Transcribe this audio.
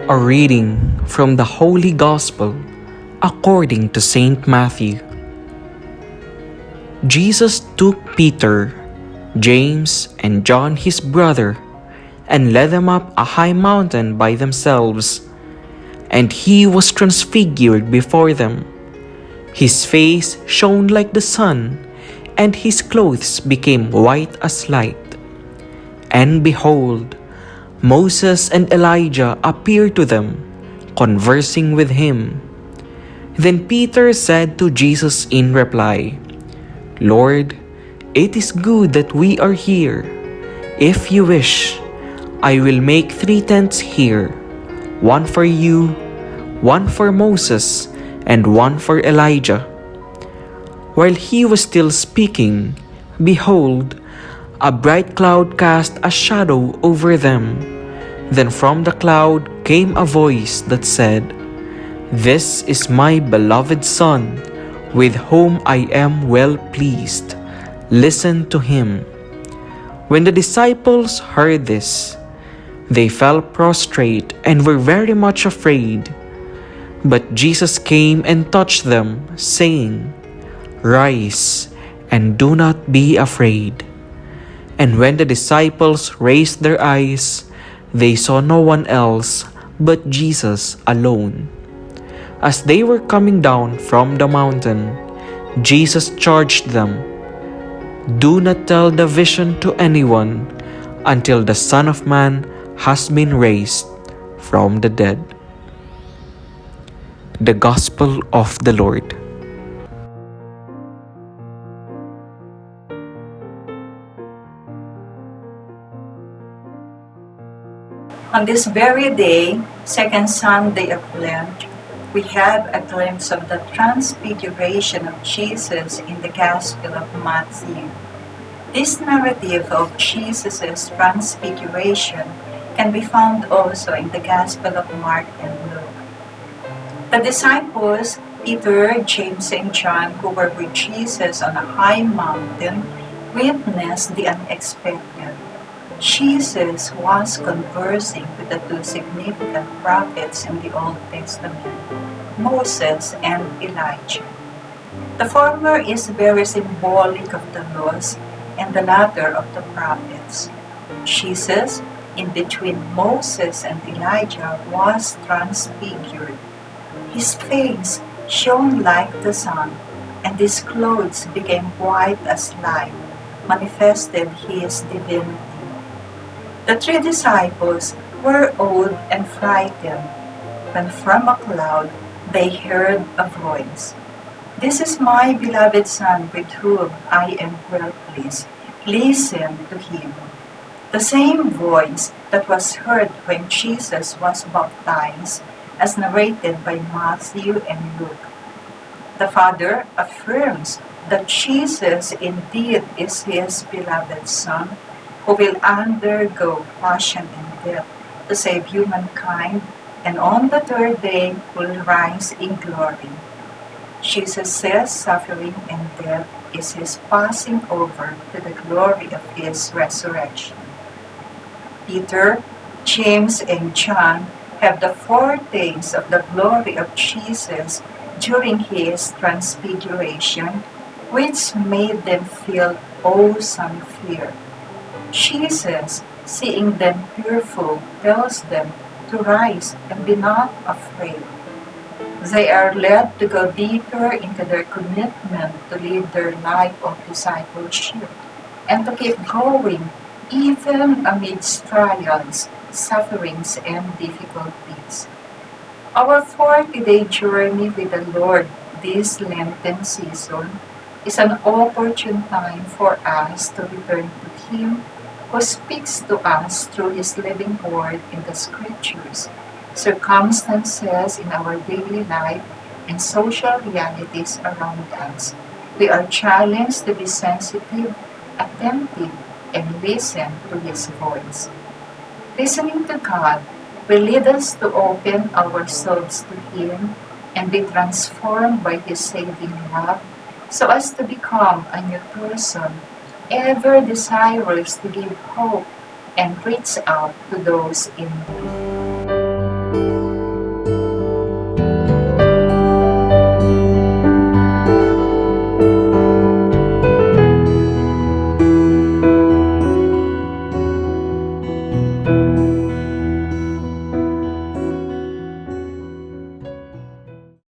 A reading from the Holy Gospel according to Saint Matthew. Jesus took Peter, James, and John his brother, and led them up a high mountain by themselves. And he was transfigured before them. His face shone like the sun, and his clothes became white as light. And behold, Moses and Elijah appeared to them, conversing with him. Then Peter said to Jesus in reply, "Lord, it is good that we are here. If you wish, I will make 3 tents here, one for you, one for Moses, and one for Elijah." While he was still speaking, behold, a bright cloud cast a shadow over them. Then from the cloud came a voice that said, "This is my beloved Son, with whom I am well pleased. Listen to him." When the disciples heard this, they fell prostrate and were very much afraid. But Jesus came and touched them, saying, "Rise, and do not be afraid." And when the disciples raised their eyes, they saw no one else but Jesus alone. As they were coming down from the mountain, Jesus charged them, "Do not tell the vision to anyone until the Son of Man has been raised from the dead." The Gospel of the Lord. On this very day, second Sunday of Lent, we have a glimpse of the transfiguration of Jesus in the Gospel of Matthew. This narrative of Jesus' transfiguration can be found also in the Gospel of Mark and Luke. The disciples, Peter, James, and John, who were with Jesus on a high mountain, witnessed the unexpected. Jesus was conversing with the 2 significant prophets in the Old Testament, Moses and Elijah. The former is very symbolic of the laws and the latter of the prophets. Jesus, in between Moses and Elijah, was transfigured. His face shone like the sun, and his clothes became white as light, manifested his divinity. The 3 disciples were awed and frightened when from a cloud they heard a voice. "This is my beloved Son, with whom I am well pleased. Listen to him." The same voice that was heard when Jesus was baptized, as narrated by Matthew and Luke. The Father affirms that Jesus indeed is his beloved Son, who will undergo passion and death to save humankind, and on the 3rd day will rise in glory. Jesus says suffering and death is his passing over to the glory of his resurrection. Peter, James, and John have the foretastes of the glory of Jesus during his transfiguration, which made them feel awesome fear. Jesus, seeing them fearful, tells them to rise and be not afraid. They are led to go deeper into their commitment to live their life of discipleship and to keep going even amidst trials, sufferings, and difficulties. Our 40-day journey with the Lord this Lenten season is an opportune time for us to return to Him who speaks to us through His living word in the Scriptures, circumstances in our daily life, and social realities around us. We are challenged to be sensitive, attentive, and listen to His voice. Listening to God will lead us to open ourselves to Him and be transformed by His saving love so as to become a new person, ever desirous to give hope and reach out to those in need.